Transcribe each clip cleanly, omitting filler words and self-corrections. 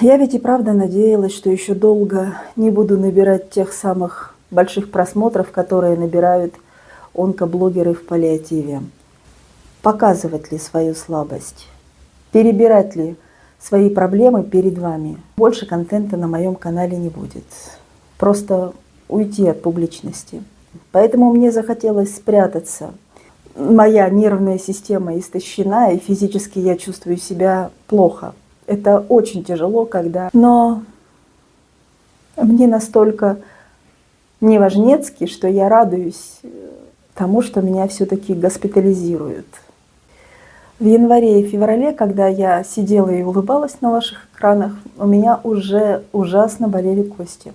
Я ведь и правда надеялась, что еще долго не буду набирать тех самых больших просмотров, которые набирают онкоблогеры в паллиативе. Показывать ли свою слабость? Перебирать ли свои проблемы перед вами? Больше контента на моем канале не будет. Просто уйти от публичности. Поэтому мне захотелось спрятаться. Моя нервная система истощена, и физически я чувствую себя плохо. Это очень тяжело, когда... Но мне настолько неважнецки, что я радуюсь тому, что меня все-таки госпитализируют. В январе и феврале, когда я сидела и улыбалась на ваших экранах, у меня уже ужасно болели кости.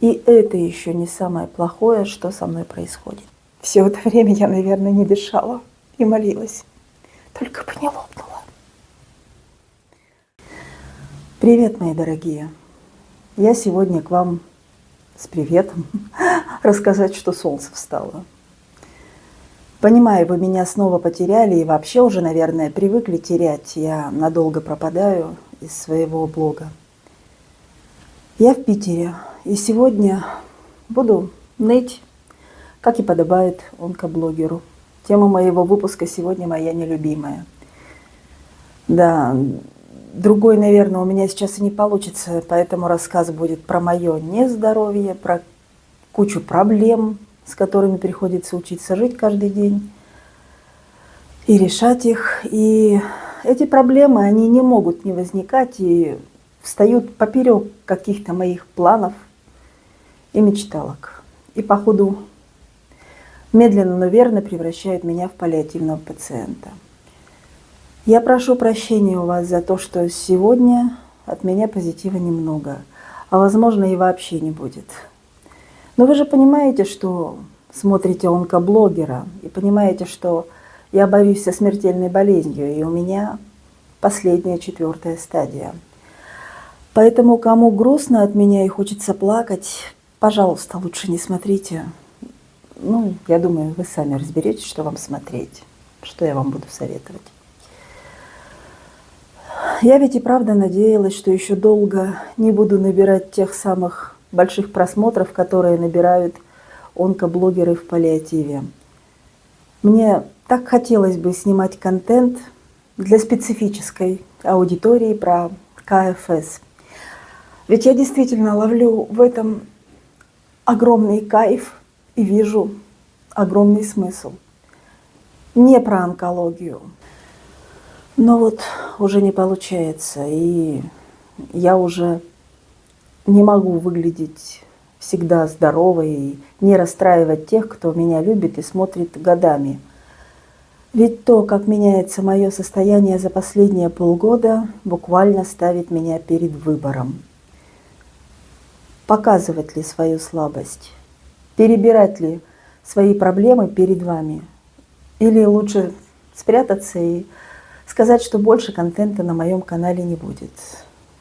И это еще не самое плохое, что со мной происходит. Все это время я, наверное, не дышала и молилась. Только бы не лопнула. Привет, мои дорогие! Я сегодня к вам с приветом рассказать, что солнце встало. Понимаю, вы меня снова потеряли и вообще уже, наверное, привыкли терять. Я надолго пропадаю из своего блога. Я в Питере, и сегодня буду ныть, как и подобает онкоблогеру. Тема моего выпуска сегодня моя нелюбимая. Да, другой, наверное, у меня сейчас и не получится, поэтому рассказ будет про мое нездоровье, про кучу проблем, с которыми приходится учиться жить каждый день и решать их. И эти проблемы, они не могут не возникать и встают поперек каких-то моих планов и мечталок. И по ходу медленно, но верно превращают меня в паллиативного пациента. Я прошу прощения у вас за то, что сегодня от меня позитива немного, а возможно и вообще не будет. Но вы же понимаете, что смотрите онкоблогера, и понимаете, что я борюсь со смертельной болезнью, и у меня последняя 4-я стадия. Поэтому кому грустно от меня и хочется плакать, пожалуйста, лучше не смотрите. Ну, я думаю, вы сами разберетесь, что вам смотреть, что я вам буду советовать. Я ведь и правда надеялась, что еще долго не буду набирать тех самых больших просмотров, которые набирают онкоблогеры в паллиативе. Мне так хотелось бы снимать контент для специфической аудитории про КФС. Ведь я действительно ловлю в этом огромный кайф и вижу огромный смысл. Не про онкологию. Но вот уже не получается, и я уже не могу выглядеть всегда здоровой и не расстраивать тех, кто меня любит и смотрит годами. Ведь то, как меняется мое состояние за последние полгода, буквально ставит меня перед выбором. Показывать ли свою слабость? Перебирать ли свои проблемы перед вами? Или лучше спрятаться и сказать, что больше контента на моем канале не будет?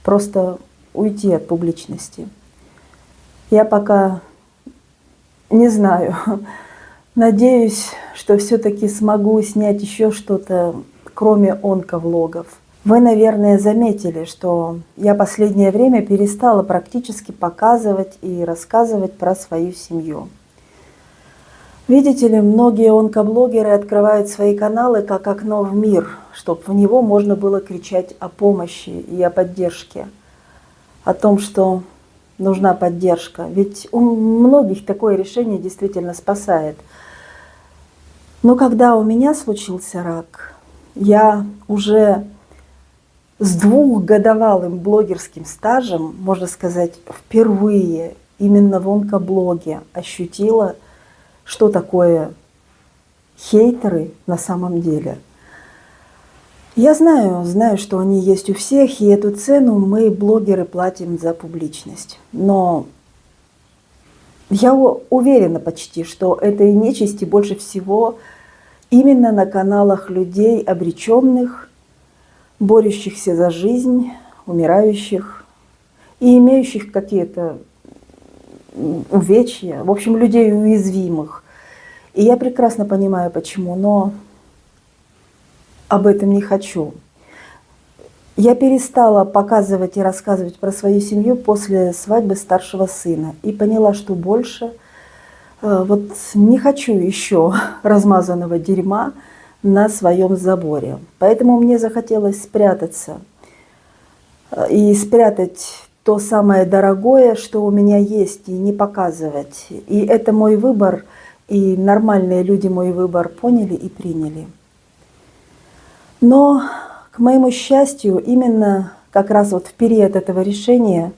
Просто уйти от публичности. Я пока не знаю. Надеюсь, что все-таки смогу снять еще что-то, кроме онковлогов. Вы, наверное, заметили, что я последнее время перестала практически показывать и рассказывать про свою семью. Видите ли, многие онкоблогеры открывают свои каналы как окно в мир, чтобы в него можно было кричать о помощи и о поддержке. О том, что нужна поддержка. Ведь у многих такое решение действительно спасает. Но когда у меня случился рак, я уже с 2-годовалым блогерским стажем, можно сказать, впервые именно в онкоблоге ощутила, что такое хейтеры на самом деле. Я знаю, что они есть у всех, и эту цену мы, блогеры, платим за публичность. Но я уверена почти, что этой нечисти больше всего именно на каналах людей обреченных, борющихся за жизнь, умирающих и имеющих какие-то увечья, в общем, людей уязвимых. И я прекрасно понимаю, почему, но об этом не хочу. Я перестала показывать и рассказывать про свою семью после свадьбы старшего сына и поняла, что больше вот не хочу еще размазанного дерьма на своем заборе. Поэтому мне захотелось спрятаться и спрятать то самое дорогое, что у меня есть, и не показывать. И это мой выбор, и нормальные люди мой выбор поняли и приняли. Но, к моему счастью, именно как раз вот в период этого решения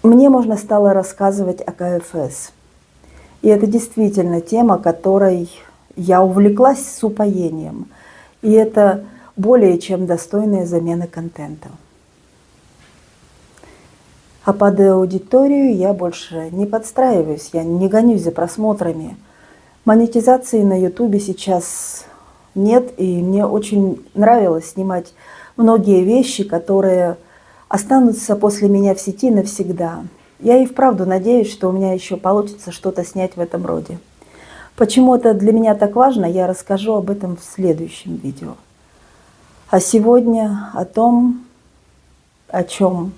мне можно стало рассказывать о КФС. И это действительно тема, которой я увлеклась с упоением. И это более чем достойная замена контента. А под аудиторию я больше не подстраиваюсь, я не гонюсь за просмотрами. Монетизации на Ютубе сейчас нет, и мне очень нравилось снимать многие вещи, которые останутся после меня в сети навсегда. Я и вправду надеюсь, что у меня еще получится что-то снять в этом роде. Почему это для меня так важно, я расскажу об этом в следующем видео. А сегодня о том, о чем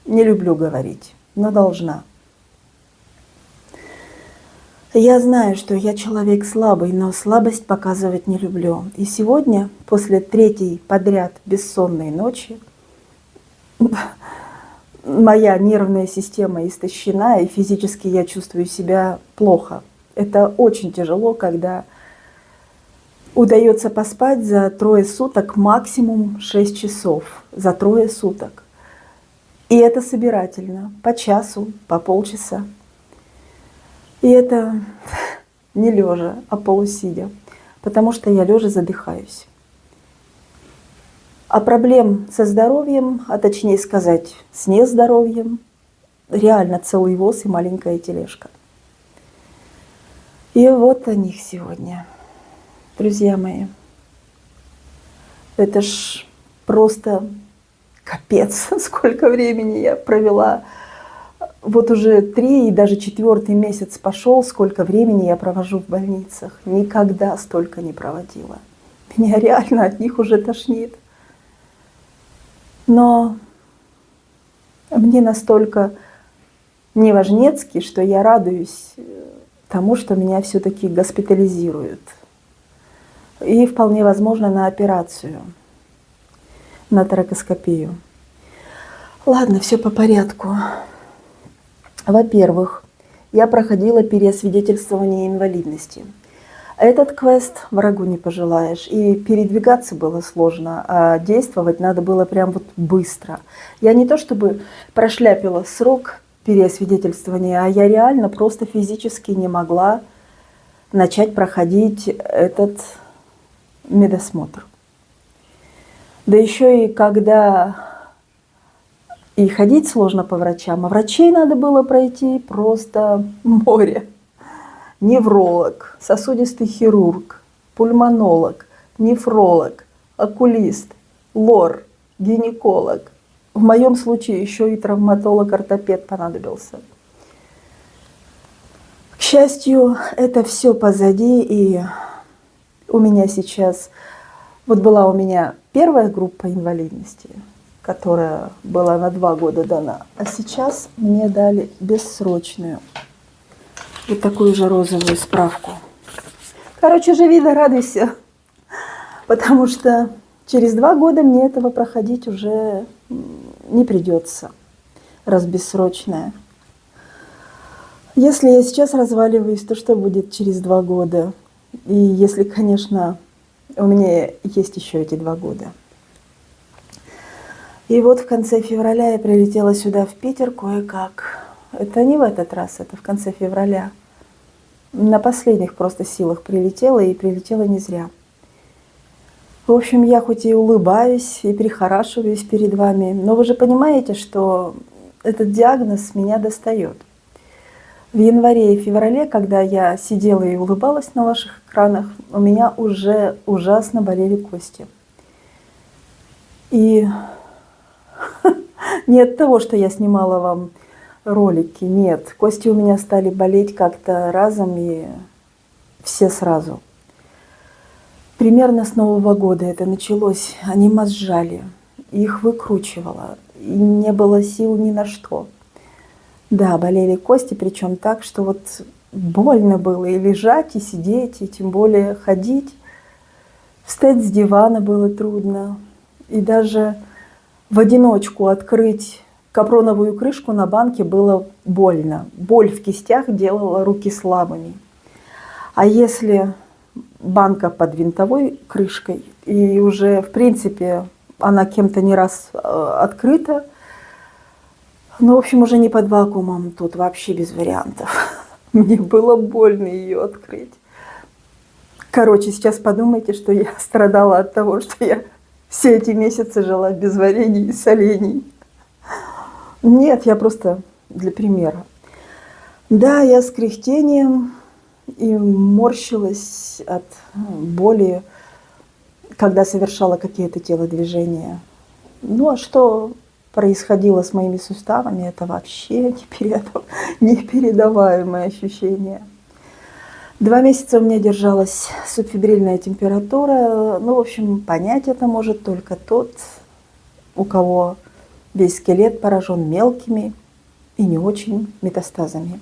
не люблю говорить, но должна. Я знаю, что я человек слабый, но слабость показывать не люблю. И сегодня, после третьей подряд бессонной ночи, моя нервная система истощена, и физически я чувствую себя плохо. Это очень тяжело, когда удается поспать за 3 суток, максимум 6 часов, за 3 суток. И это собирательно, по часу, по полчаса. И это не лежа, а полусидя, потому что я лежа задыхаюсь. А проблем со здоровьем, а точнее сказать, с нездоровьем, реально целый воз и маленькая тележка. И вот о них сегодня, друзья мои. Это ж просто капец, сколько времени я провела. Вот уже 3 и даже 4-й месяц пошел, сколько времени я провожу в больницах. Никогда столько не проводила. Меня реально от них уже тошнит. Но мне настолько неважнецки, что я радуюсь тому, что меня все-таки госпитализируют. И вполне возможно на операцию, на торакоскопию. Ладно, все по порядку. Во-первых, я проходила переосвидетельствование инвалидности. Этот квест врагу не пожелаешь. И передвигаться было сложно, а действовать надо было прям вот быстро. Я не то чтобы прошляпила срок переосвидетельствования, а я реально просто физически не могла начать проходить этот медосмотр. Да еще и когда и ходить сложно по врачам, а врачей надо было пройти просто море. Невролог, сосудистый хирург, пульмонолог, нефролог, окулист, лор, гинеколог. В моем случае еще и травматолог-ортопед понадобился. К счастью, это все позади, и у меня сейчас... Вот была у меня первая группа инвалидности, которая была на 2 года дана, а сейчас мне дали бессрочную. Вот такую же розовую справку. Короче, живи да радуйся, потому что через 2 года мне этого проходить уже не придется, раз бессрочная. Если я сейчас разваливаюсь, то что будет через 2 года? И если, конечно, у меня есть еще эти 2 года. И вот в конце февраля я прилетела сюда, в Питер, кое-как. Это не в этот раз, это в конце февраля. На последних просто силах прилетела, и прилетела не зря. В общем, я хоть и улыбаюсь, и прихорашиваюсь перед вами, но вы же понимаете, что этот диагноз меня достает. В январе и феврале, когда я сидела и улыбалась на ваших экранах, у меня уже ужасно болели кости. И не от того, что я снимала вам ролики, нет. Кости у меня стали болеть как-то разом, и все сразу. Примерно с Нового года это началось. Они мозжали, их выкручивало, и не было сил ни на что. Да, болели кости, причем так, что вот больно было и лежать, и сидеть, и тем более ходить. Встать с дивана было трудно. И даже в одиночку открыть капроновую крышку на банке было больно. Боль в кистях делала руки слабыми. А если банка под винтовой крышкой, и уже, в принципе, она кем-то не раз открыта, ну, в общем, уже не под вакуумом, тут вообще без вариантов. Мне было больно ее открыть. Короче, сейчас подумайте, что я страдала от того, что я все эти месяцы жила без варений и солений. Нет, я просто для примера. Да, я с кряхтением и морщилась от боли, когда совершала какие-то телодвижения. Ну, а что происходило с моими суставами, это вообще непередаваемое ощущение. 2 месяца у меня держалась субфебрильная температура. Ну, в общем, понять это может только тот, у кого весь скелет поражен мелкими и не очень метастазами.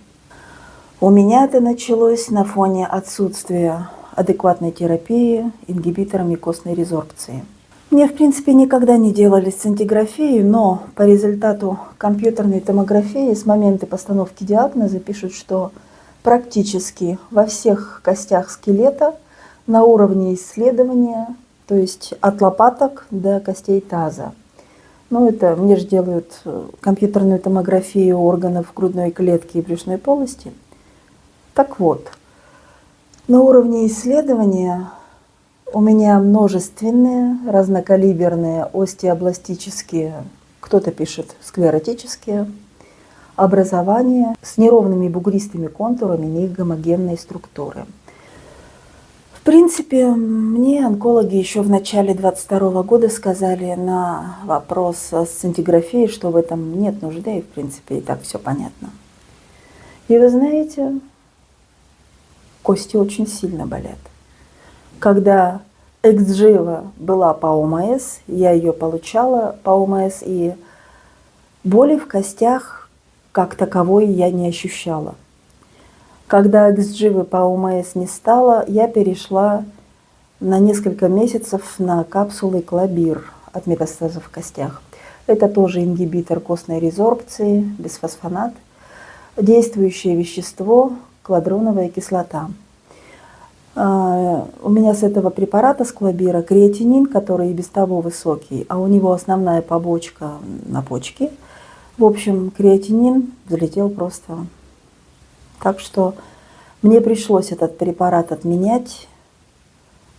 У меня это началось на фоне отсутствия адекватной терапии ингибиторами костной резорбции. Мне, в принципе, никогда не делали сцинтиграфию, но по результату компьютерной томографии с момента постановки диагноза пишут, что практически во всех костях скелета на уровне исследования, то есть от лопаток до костей таза. Ну, это мне же делают компьютерную томографию органов грудной клетки и брюшной полости. Так вот, на уровне исследования у меня множественные, разнокалиберные остеобластические, кто-то пишет склеротические, образования с неровными бугристыми контурами негомогенной структуры. В принципе, мне онкологи еще в начале 2022 года сказали на вопрос о сцинтиграфии, что в этом нет нужды, и в принципе и так все понятно. И вы знаете, кости очень сильно болят. Когда эксжива была по ОМС, я ее получала по ОМС, и боли в костях как таковой я не ощущала. Когда эксживы по ОМС не стало, я перешла на несколько месяцев на капсулы Клобир от метастазов в костях. Это тоже ингибитор костной резорбции, бисфосфонат, действующее вещество кладроновая кислота. У меня с этого препарата, с Клобира, креатинин, который и без того высокий, а у него основная побочка на почке. В общем, креатинин залетел просто. Так что мне пришлось этот препарат отменять.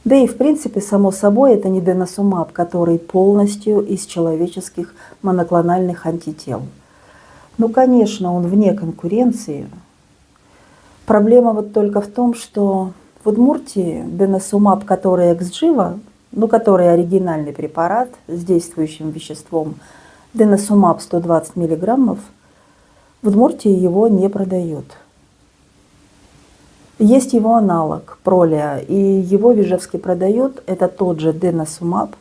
Да и в принципе, само собой, это не деносумаб, который полностью из человеческих моноклональных антител. Ну, конечно, он вне конкуренции. Проблема вот только в том, что в Удмуртии деносумаб, который эксжива, ну, который оригинальный препарат с действующим веществом деносумаб 120 мг, в Удмуртии его не продают. Есть его аналог пролия, и его в Ижевске продают, это тот же деносумаб,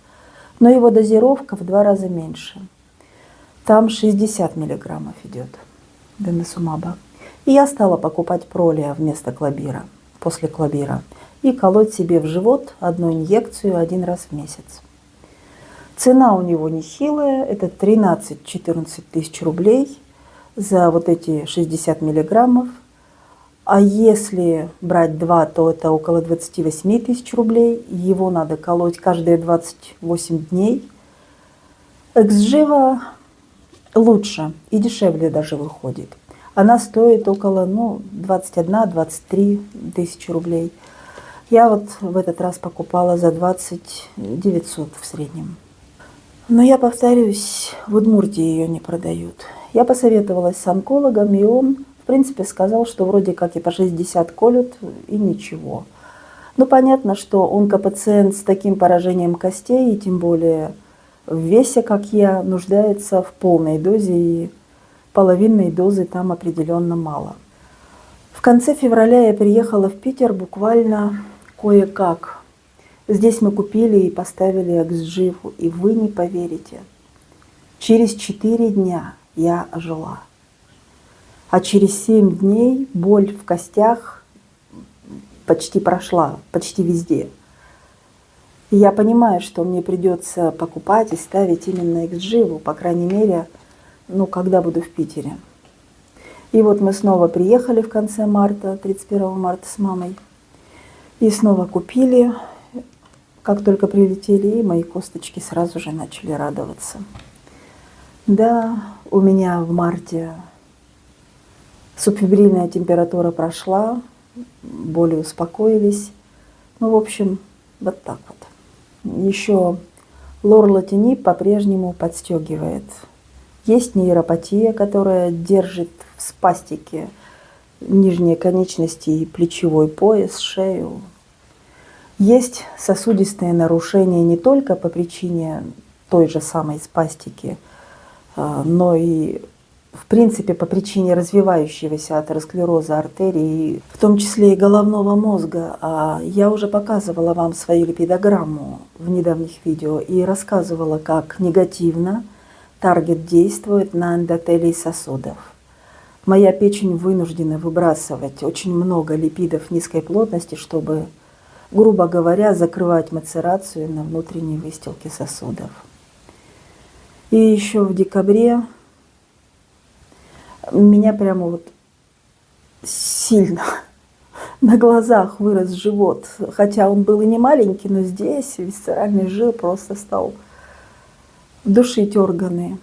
но его дозировка в 2 раза меньше. Там 60 мг идет деносумаба. И я стала покупать пролия вместо Клобира, после Клобира, и колоть себе в живот 1 инъекцию 1 раз в месяц. Цена у него нехилая, это 13-14 тысяч рублей за вот эти 60 миллиграммов. А если брать 2, то это около 28 тысяч рублей. Его надо колоть каждые 28 дней. Эксжива лучше и дешевле даже выходит. Она стоит около 21-23 тысячи рублей. Я вот в этот раз покупала за 20 900 в среднем. Но я повторюсь, в Удмуртии ее не продают. Я посоветовалась с онкологом, и он, в принципе, сказал, что вроде как и по 60 колют, и ничего. Ну, понятно, что онкопациент с таким поражением костей, и тем более в весе, как я, нуждается в полной дозе, и половинной дозы там определенно мало. В конце февраля я приехала в Питер буквально кое-как. Здесь мы купили и поставили эксдживу, и вы не поверите. Через 4 дня я ожила. А через 7 дней боль в костях почти прошла, почти везде. И я понимаю, что мне придется покупать и ставить именно эксдживу, по крайней мере, когда буду в Питере. И вот мы снова приехали в конце марта, 31 марта с мамой. И снова купили. Как только прилетели, и мои косточки сразу же начали радоваться. Да, у меня в марте субфебрильная температура прошла, боли успокоились. В общем, вот так вот. Еще лорлатинип по-прежнему подстегивает. Есть нейропатия, которая держит в спастике нижние конечности и плечевой пояс, шею. Есть сосудистые нарушения не только по причине той же самой спастики, но и в принципе по причине развивающегося атеросклероза артерий, в том числе и головного мозга. Я уже показывала вам свою липидограмму в недавних видео и рассказывала, как негативно таргет действует на эндотелий сосудов. Моя печень вынуждена выбрасывать очень много липидов низкой плотности, чтобы, грубо говоря, закрывать мацерацию на внутренней выстилке сосудов. И еще в декабре у меня прямо вот сильно на глазах вырос живот. Хотя он был и не маленький, но здесь висцеральный жир просто стал душить органы.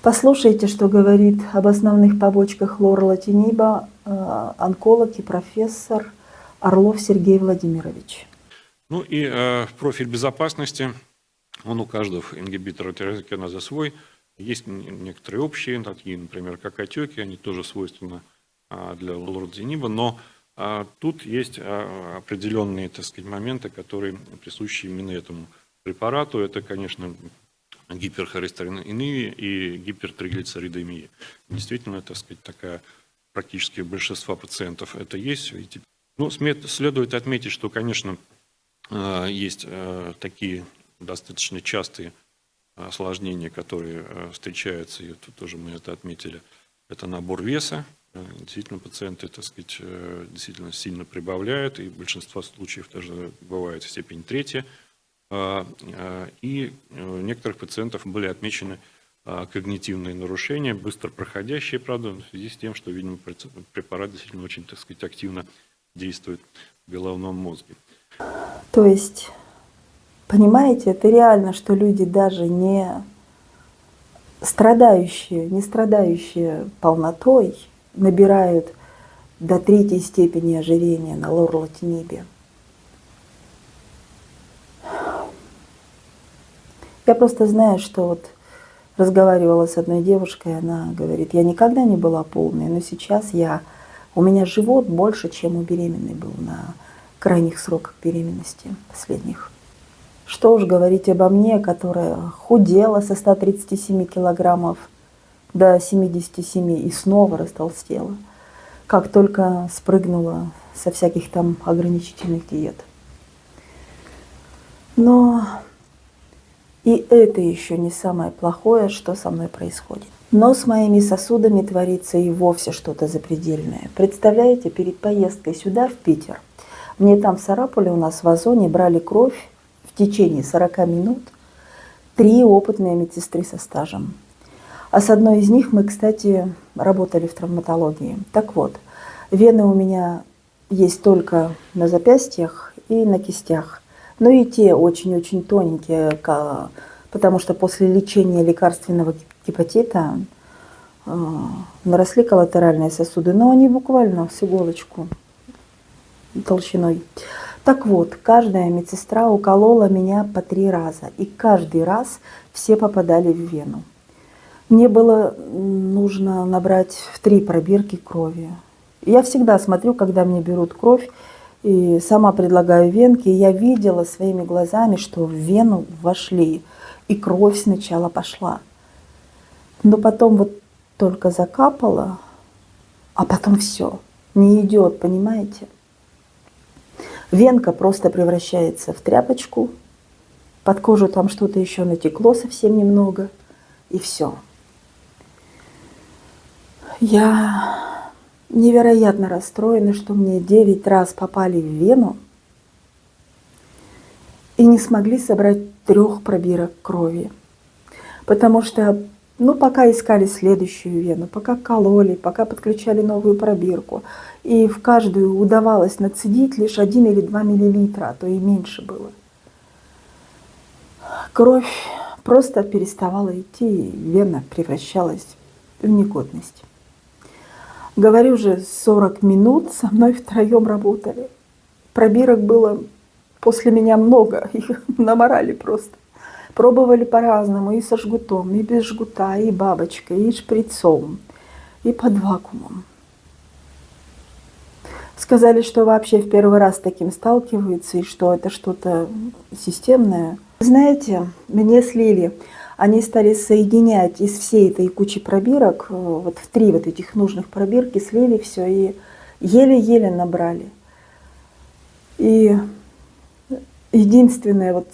Послушайте, что говорит об основных побочках лорлатиниба онколог и профессор Орлов Сергей Владимирович. Профиль безопасности, он у каждого ингибитора тирозинкиназы свой. Есть некоторые общие, такие, например, как отеки, они тоже свойственны для лорлатиниба, но тут есть определенные, моменты, которые присущи именно этому препарату. Это, конечно, гиперхолестеринемия и гипертриглицеридемия. Действительно, такая практически большинство пациентов это есть. Видите. Следует отметить, что, конечно, есть такие достаточно частые осложнения, которые встречаются, и тут тоже мы это отметили. Это набор веса. Действительно, пациенты, действительно сильно прибавляют, и в большинстве случаев даже бывает степень 3. И у некоторых пациентов были отмечены когнитивные нарушения, быстро проходящие, правда, в связи с тем, что, видимо, препарат действительно очень, активно действует в головном мозге. То есть, понимаете, это реально, что люди даже не страдающие полнотой набирают до 3-й степени ожирения на лорлатинибе. Я просто знаю, что разговаривала с одной девушкой, она говорит, я никогда не была полной, но сейчас у меня живот больше, чем у беременной был на крайних сроках беременности последних. Что уж говорить обо мне, которая худела со 137 килограммов до 77 и снова растолстела, как только спрыгнула со всяких там ограничительных диет. Но и это еще не самое плохое, что со мной происходит. Но с моими сосудами творится и вовсе что-то запредельное. Представляете, перед поездкой сюда, в Питер, мне там в Сарапуле у нас в Озоне брали кровь в течение 40 минут 3 опытные медсестры со стажем. А с одной из них мы, кстати, работали в травматологии. Так вот, вены у меня есть только на запястьях и на кистях. Но и те очень-очень тоненькие, потому что после лечения лекарственного гепатита наросли коллатеральные сосуды, но они буквально с иголочку толщиной. Так вот, каждая медсестра уколола меня по 3 раза, и каждый раз все попадали в вену. Мне было нужно набрать в 3 пробирки крови. Я всегда смотрю, когда мне берут кровь, и сама предлагаю венки, и я видела своими глазами, что в вену вошли, и кровь сначала пошла. Но потом только закапала, а потом все, не идет, понимаете? Венка просто превращается в тряпочку, под кожу там что-то еще натекло совсем немного, и все. Я невероятно расстроена, что мне 9 раз попали в вену и не смогли собрать 3 пробирок крови. Потому что, пока искали следующую вену, пока кололи, пока подключали новую пробирку, и в каждую удавалось нацедить лишь 1 или 2 миллилитра, а то и меньше было. Кровь просто переставала идти, и вена превращалась в негодность. Говорю же, 40 минут со мной втроем работали. Пробирок было после меня много, их наморали просто. Пробовали по-разному, и со жгутом, и без жгута, и бабочкой, и шприцом, и под вакуумом. Сказали, что вообще в первый раз с таким сталкиваются, и что это что-то системное. Знаете, мне слили, они стали соединять из всей этой кучи пробирок, вот в 3 вот этих нужных пробирки, слили все и еле-еле набрали. И единственное, вот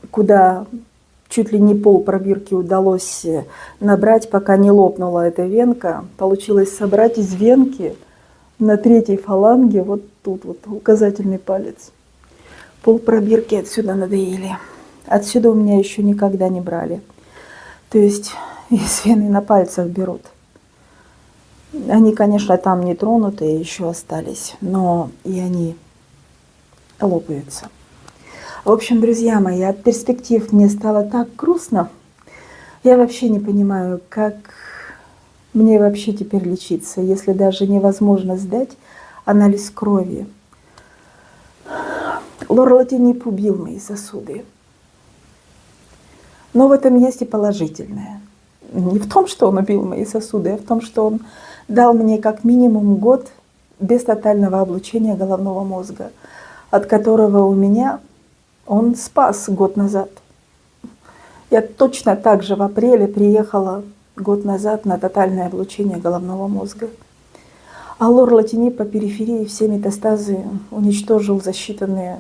куда чуть ли не пол пробирки удалось набрать, пока не лопнула эта венка, получилось собрать из венки на 3-й фаланге, вот тут вот указательный палец. Пол пробирки отсюда надоели. Отсюда у меня еще никогда не брали. То есть из вены на пальцах берут. Они, конечно, там не тронутые еще остались, но и они лопаются. В общем, друзья мои, от перспектив мне стало так грустно. Я вообще не понимаю, как мне вообще теперь лечиться, если даже невозможно сдать анализ крови. Лорлатинип убил мои сосуды. Но в этом есть и положительное. Не в том, что он убил мои сосуды, а в том, что он дал мне как минимум год без тотального облучения головного мозга, от которого у меня он спас год назад. Я точно так же в апреле приехала год назад на тотальное облучение головного мозга. А лорлатинип по периферии все метастазы уничтожил за считанные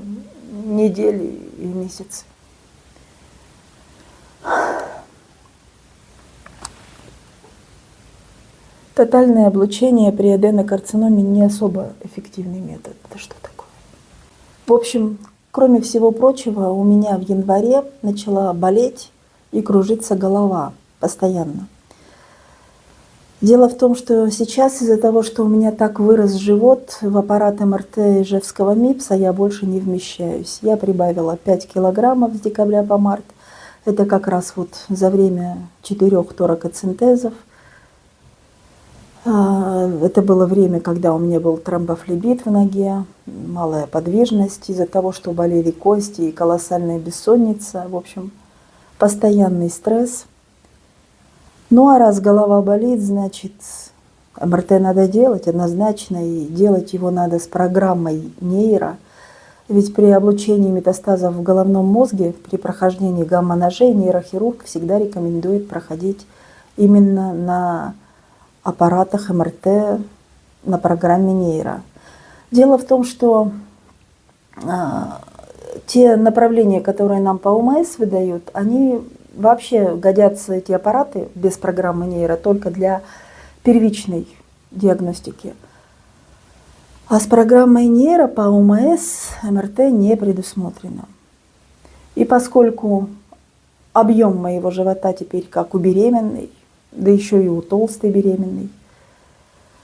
недели и месяцы. Тотальное облучение при аденокарциноме не особо эффективный метод. Это что такое? В общем, кроме всего прочего, у меня в январе начала болеть и кружиться голова постоянно. Дело в том, что сейчас из-за того, что у меня так вырос живот, в аппарат МРТ Ижевского МИПСа я больше не вмещаюсь. Я прибавила 5 килограммов с декабря по март. Это как раз вот за время 4 торакоцентезов. Это было время, когда у меня был тромбофлебит в ноге, малая подвижность из-за того, что болели кости и колоссальная бессонница. В общем, постоянный стресс. Ну а раз голова болит, значит, МРТ надо делать однозначно, и делать его надо с программой нейро. Ведь при облучении метастазов в головном мозге, при прохождении гамма-ножей, нейрохирург всегда рекомендует проходить именно на аппаратах МРТ на программе нейро. Дело в том, что те направления, которые нам по ОМС выдают, они вообще годятся, эти аппараты без программы нейро, только для первичной диагностики. А с программой нейро по ОМС МРТ не предусмотрено. И поскольку объем моего живота теперь как у беременной, да еще и у толстой беременной,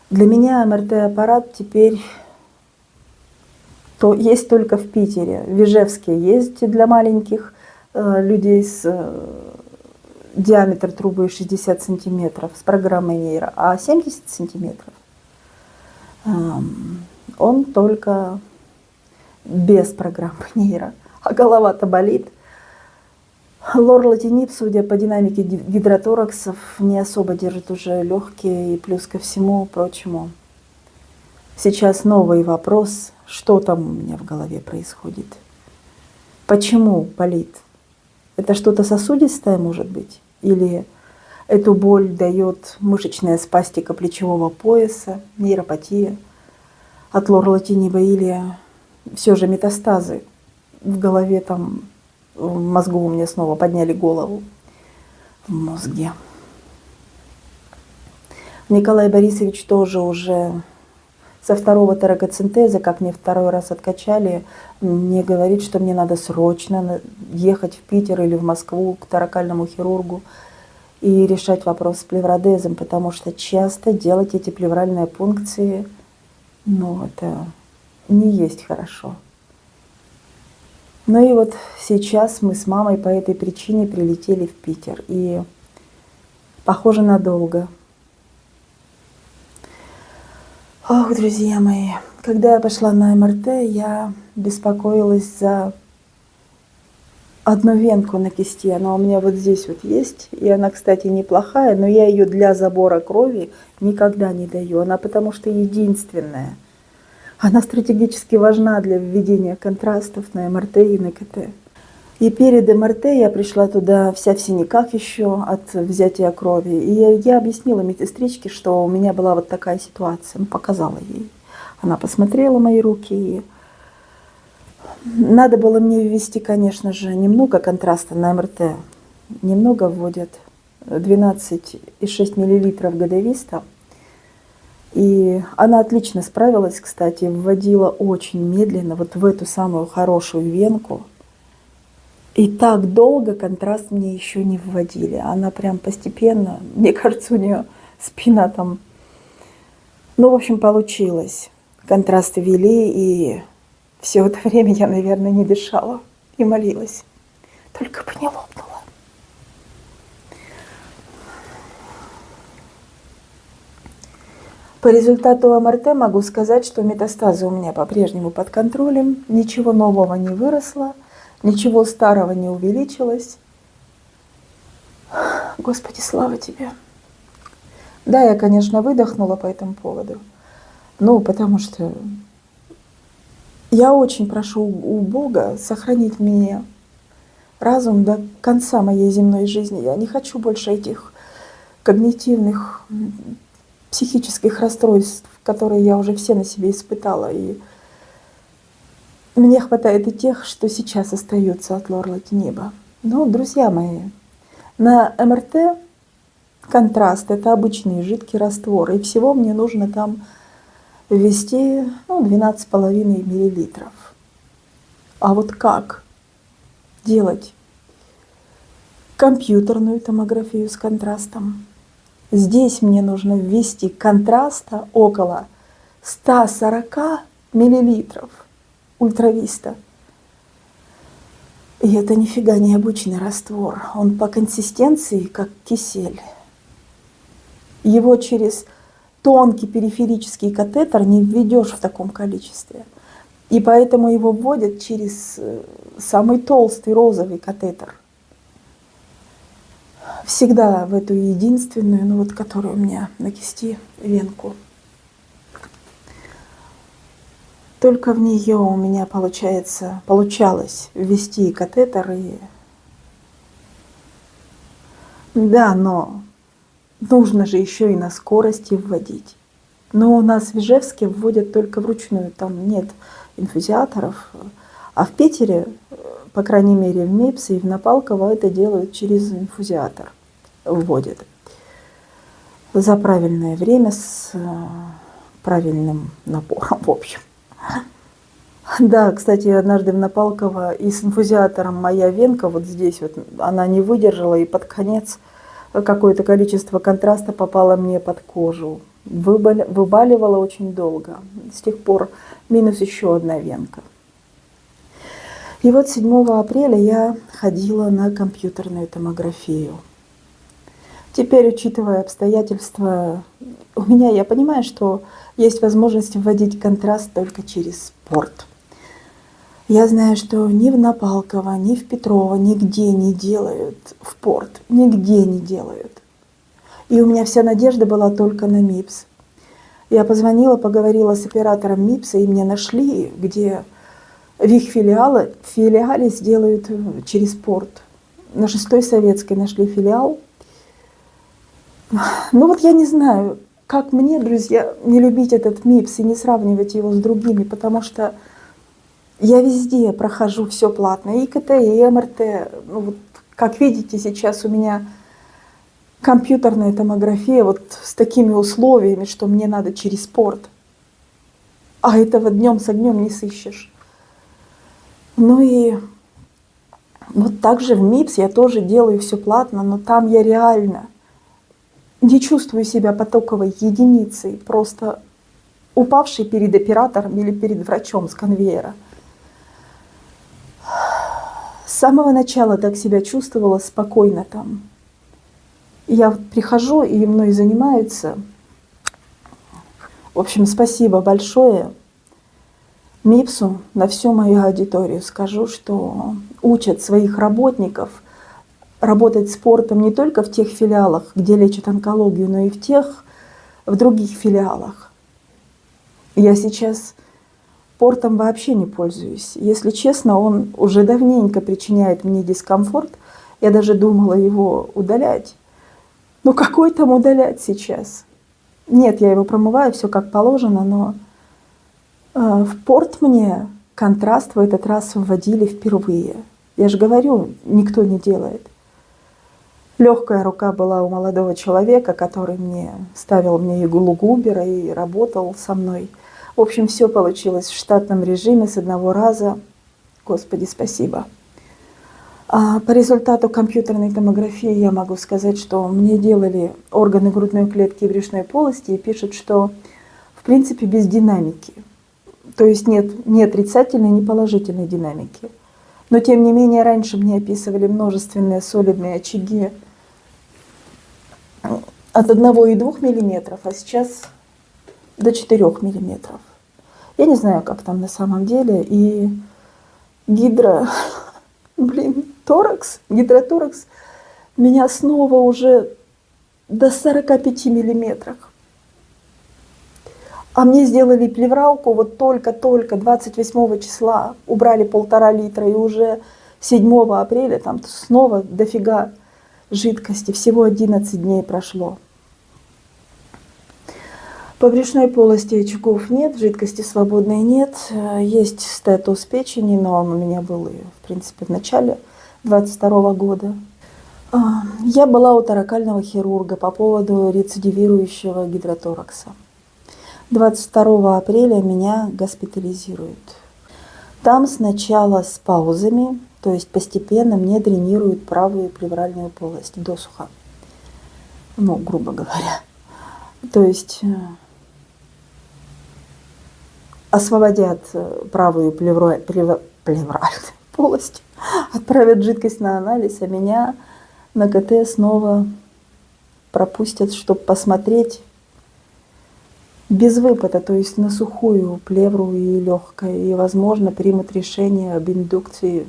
для меня МРТ-аппарат теперь есть только в Питере. В Ижевске есть для маленьких людей с диаметр трубы 60 сантиметров с программой нейро, а 70 сантиметров он только без программы нейро. А голова-то болит. Лорлатинип, судя по динамике гидротораксов, не особо держит уже легкие, и плюс ко всему прочему. Сейчас новый вопрос, что там у меня в голове происходит. Почему болит? Это что-то сосудистое, может быть? Или эту боль дает мышечная спастика плечевого пояса, нейропатия от лорлатиниба? Или все же метастазы в голове, там, в мозгу у меня снова подняли голову в мозге. Николай Борисович тоже уже со второго торакоцентеза, как мне второй раз откачали, мне говорит, что мне надо срочно ехать в Питер или в Москву к торакальному хирургу и решать вопрос с плевродезом, потому что часто делать эти плевральные пункции, ну, это не есть хорошо. Ну и вот сейчас мы с мамой по этой причине прилетели в Питер. И похоже, надолго. Ох, друзья мои, когда я пошла на МРТ, я беспокоилась за одну венку на кисте. Она у меня вот здесь вот есть. И она, кстати, неплохая, но я ее для забора крови никогда не даю. Она потому что единственная. Она стратегически важна для введения контрастов на МРТ и на КТ. И перед МРТ я пришла туда вся в синяках еще от взятия крови. И я объяснила медсестричке, что у меня была вот такая ситуация. Ну, показала ей. Она посмотрела мои руки. И надо было мне ввести, конечно же, немного контраста на МРТ. Немного вводят 12,6 мл годовиста. И она отлично справилась, кстати, вводила очень медленно вот в эту самую хорошую венку. И так долго контраст мне еще не вводили. Она прям постепенно, мне кажется, у нее спина там... Ну, в общем, получилось. Контрасты ввели, и все это время я, наверное, не дышала и молилась. Только бы не лопнула. По результату МРТ могу сказать, что метастазы у меня по-прежнему под контролем, ничего нового не выросло, ничего старого не увеличилось. Господи, слава Тебе! Да, я, конечно, выдохнула по этому поводу, ну, потому что я очень прошу у Бога сохранить мне разум до конца моей земной жизни. Я не хочу больше этих когнитивных, психических расстройств, которые я уже все на себе испытала. И мне хватает и тех, что сейчас остаются от Лорлоки неба. Но, друзья мои, на МРТ контраст – это обычный жидкий раствор. И всего мне нужно там ввести 12,5 мл. А вот как делать компьютерную томографию с контрастом? Здесь мне нужно ввести контраста около 140 мл ультрависта. И это нифига не обычный раствор. Он по консистенции как кисель. Его через тонкий периферический катетер не введешь в таком количестве. И поэтому его вводят через самый толстый розовый катетер. Всегда в эту единственную, которая у меня на кисти, венку. Только в нее у меня получалось ввести катетер. Да, но нужно же еще и на скорости вводить. Но у нас в Ижевске вводят только вручную, там нет инфузиаторов. А в Питере, по крайней мере в МИПС и в Напалково, это делают через инфузиатор. Вводят за правильное время с правильным напором, в общем. Да, кстати, однажды в Напалково и с инфузиатором моя венка вот здесь вот, она не выдержала, и под конец какое-то количество контраста попало мне под кожу. Выбаливала очень долго. С тех пор минус еще одна венка. И вот 7 апреля я ходила на компьютерную томографию. Теперь, учитывая обстоятельства, я понимаю, что есть возможность вводить контраст только через порт. Я знаю, что ни в Напалково, ни в Петрово нигде не делают в порт. Нигде не делают. И у меня вся надежда была только на МИПС. Я позвонила, поговорила с оператором МИПСа, и мне нашли, где в их филиале сделают через порт. На 6-й Советской нашли филиал. Ну вот я не знаю, как мне, друзья, не любить этот МИПС и не сравнивать его с другими, потому что Я везде прохожу все платно, и КТ, и МРТ. Ну, вот, как видите, сейчас у меня компьютерная томография вот с такими условиями, что мне надо через спорт. А этого днем с огнем не сыщешь. Ну и вот так же в МИПС я тоже делаю все платно, но там я реально не чувствую себя потоковой единицей, просто упавшей перед оператором или перед врачом с конвейера. С самого начала так себя чувствовала спокойно там. Я вот прихожу, и мной занимаются. В общем, спасибо большое МИПСу на всю мою аудиторию. Скажу, что учат своих работников работать спортом не только в тех филиалах, где лечат онкологию, но и в других филиалах. Я сейчас спортом вообще не пользуюсь. Если честно, он уже давненько причиняет мне дискомфорт. Я даже думала его удалять. Ну какой там удалять сейчас? Нет, я его промываю, все как положено, но в порт мне контраст в этот раз вводили впервые. Я же говорю, никто не делает. Легкая рука была у молодого человека, который ставил мне иглу Губера и работал со мной. В общем, все получилось в штатном режиме с одного раза. Господи, спасибо. А по результату компьютерной томографии я могу сказать, что мне делали органы грудной клетки и брюшной полости и пишут, что в принципе без динамики. То есть нет ни отрицательной, ни положительной динамики. Но тем не менее раньше мне описывали множественные солидные очаги от 1 и 2 миллиметров, а сейчас до 4 миллиметров. Я не знаю, как там на самом деле. И гидроторакс меня снова уже до 45 миллиметров. А мне сделали плевралку вот только 28 числа. Убрали 1,5 литра, и уже 7 апреля там снова дофига жидкости. Всего 11 дней прошло. По брюшной полости очагов нет, жидкости свободной нет. Есть статус печени, но он у меня был, в принципе, в начале 2022 года. Я была у торакального хирурга по поводу рецидивирующего гидроторакса. 22 апреля меня госпитализируют. Там сначала с паузами, то есть постепенно мне дренируют правую плевральную полость досуха. Ну, грубо говоря. То есть освободят правую плевральную полость, отправят жидкость на анализ, а меня на КТ снова пропустят, чтобы посмотреть без выпада, то есть на сухую плевру и легкое, и, возможно, примут решение об индукции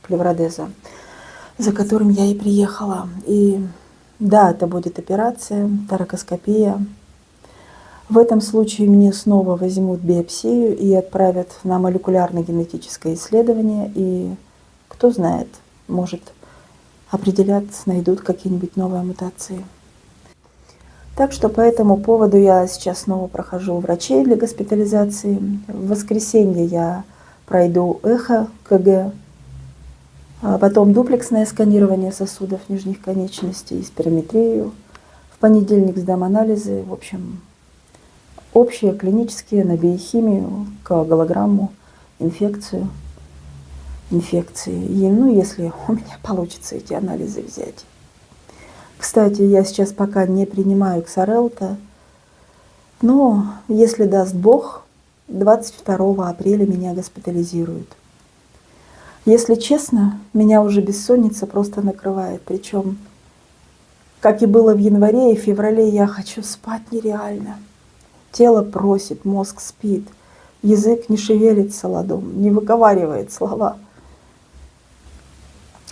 плевродеза, за которым я и приехала. И да, это будет операция, торакоскопия. В этом случае мне снова возьмут биопсию и отправят на молекулярно-генетическое исследование, и кто знает, может, определят, найдут какие-нибудь новые мутации. Так что по этому поводу я сейчас снова прохожу у врачей для госпитализации. В воскресенье я пройду эхо, КГ, а потом дуплексное сканирование сосудов нижних конечностей, спирометрию. В понедельник сдам анализы, в общем, общие, клинические, на биохимию, коагулограмму, инфекции. И, ну, если у меня получится эти анализы взять. Кстати, я сейчас пока не принимаю Ксарелта, но если даст Бог, 22 апреля меня госпитализируют. Если честно, меня уже бессонница просто накрывает. Причем, как и было в январе и феврале, я хочу спать нереально. Тело просит, мозг спит, язык не шевелится ладом, не выговаривает слова.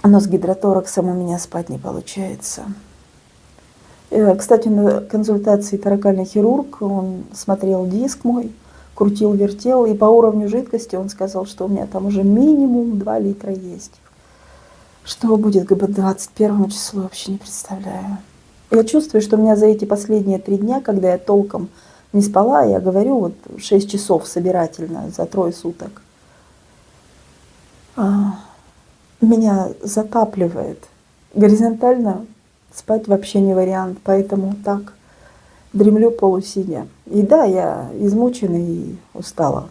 Но с гидротораксом у меня спать не получается. Кстати, на консультации торакальный хирург, он смотрел диск мой, крутил, вертел, и по уровню жидкости он сказал, что у меня там уже минимум 2 литра есть. Что будет к 21 числу, вообще не представляю. Я чувствую, что у меня за эти последние 3 дня, когда я толком не спала, я говорю, вот 6 часов собирательно за 3 суток, А, Меня затапливает. Горизонтально спать вообще не вариант, поэтому так дремлю полусидя. И да, я измучена и устала.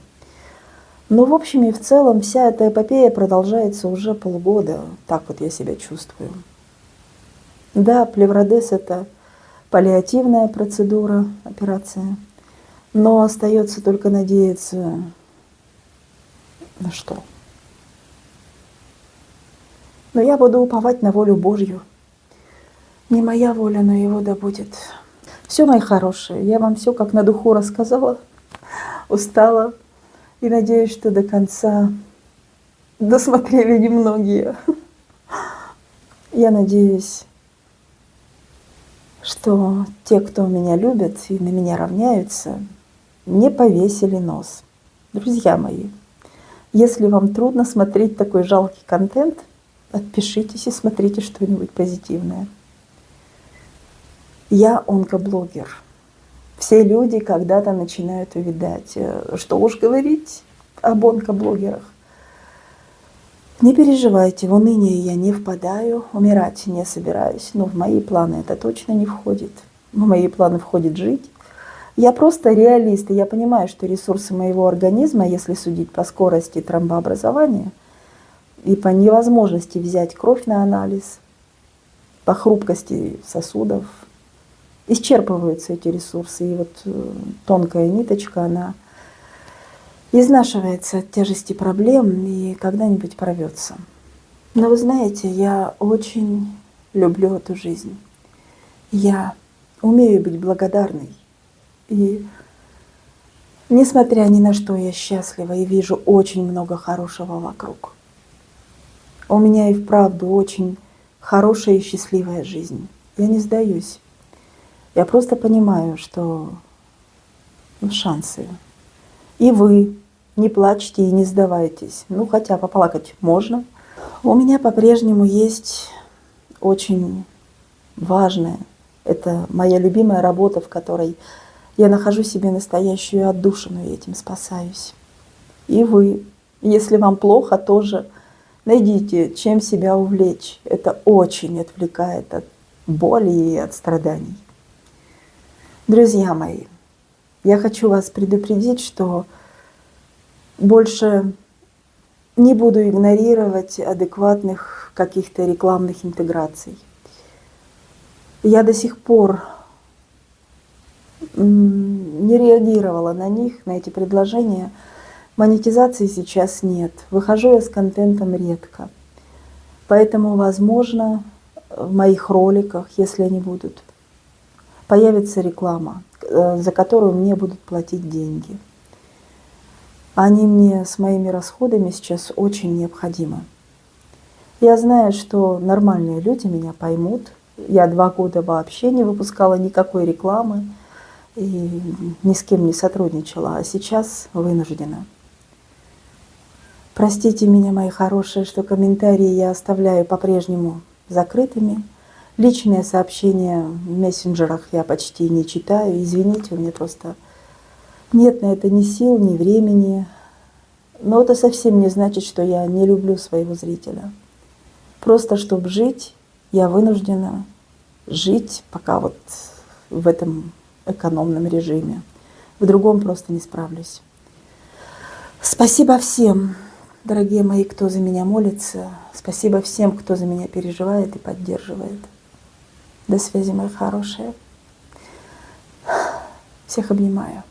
Но в общем и в целом вся эта эпопея продолжается уже полгода. Так вот я себя чувствую. Да, плевродез — это паллиативная процедура, операция. Но остается только надеяться на что? Но я буду уповать на волю Божью. Не моя воля, но Его да будет. Все, мои хорошие, я вам все как на духу рассказала, устала. И надеюсь, что до конца досмотрели немногие. Я надеюсь, что те, кто меня любят и на меня равняются, не повесили нос. Друзья мои, если вам трудно смотреть такой жалкий контент, отпишитесь и смотрите что-нибудь позитивное. Я онкоблогер. Все люди когда-то начинают увидать. Что уж говорить об онкоблогерах. Не переживайте, в уныние я не впадаю, умирать не собираюсь. Но в мои планы это точно не входит. В мои планы входит жить. Я просто реалист, и я понимаю, что ресурсы моего организма, если судить по скорости тромбообразования и по невозможности взять кровь на анализ, по хрупкости сосудов, исчерпываются эти ресурсы. И вот тонкая ниточка, она изнашивается от тяжести проблем и когда-нибудь порвется. Но вы знаете, я очень люблю эту жизнь. Я умею быть благодарной. И несмотря ни на что, я счастлива и вижу очень много хорошего вокруг. У меня и вправду очень хорошая и счастливая жизнь. Я не сдаюсь. Я просто понимаю, что шансы. И вы не плачьте и не сдавайтесь. Ну, хотя поплакать можно. У меня по-прежнему есть очень важное. Это моя любимая работа, в которой я нахожу себе настоящую отдушину и этим спасаюсь. И вы, если вам плохо, тоже найдите, чем себя увлечь. Это очень отвлекает от боли и от страданий. Друзья мои, я хочу вас предупредить, что больше не буду игнорировать адекватных каких-то рекламных интеграций. Я до сих пор не реагировала на них, на эти предложения. Монетизации сейчас нет. Выхожу я с контентом редко. Поэтому, возможно, в моих роликах, если они будут, появится реклама, за которую мне будут платить деньги. Они мне с моими расходами сейчас очень необходимы. Я знаю, что нормальные люди меня поймут. Я 2 года вообще не выпускала никакой рекламы и ни с кем не сотрудничала, а сейчас вынуждена. Простите меня, мои хорошие, что комментарии я оставляю по-прежнему закрытыми. Личные сообщения в мессенджерах я почти не читаю. Извините, у меня просто нет на это ни сил, ни времени. Но это совсем не значит, что я не люблю своего зрителя. Просто чтобы жить, я вынуждена жить пока вот в этом экономном режиме. В другом просто не справлюсь. Спасибо всем, дорогие мои, кто за меня молится. Спасибо всем, кто за меня переживает и поддерживает. До связи, мои хорошие. Всех обнимаю.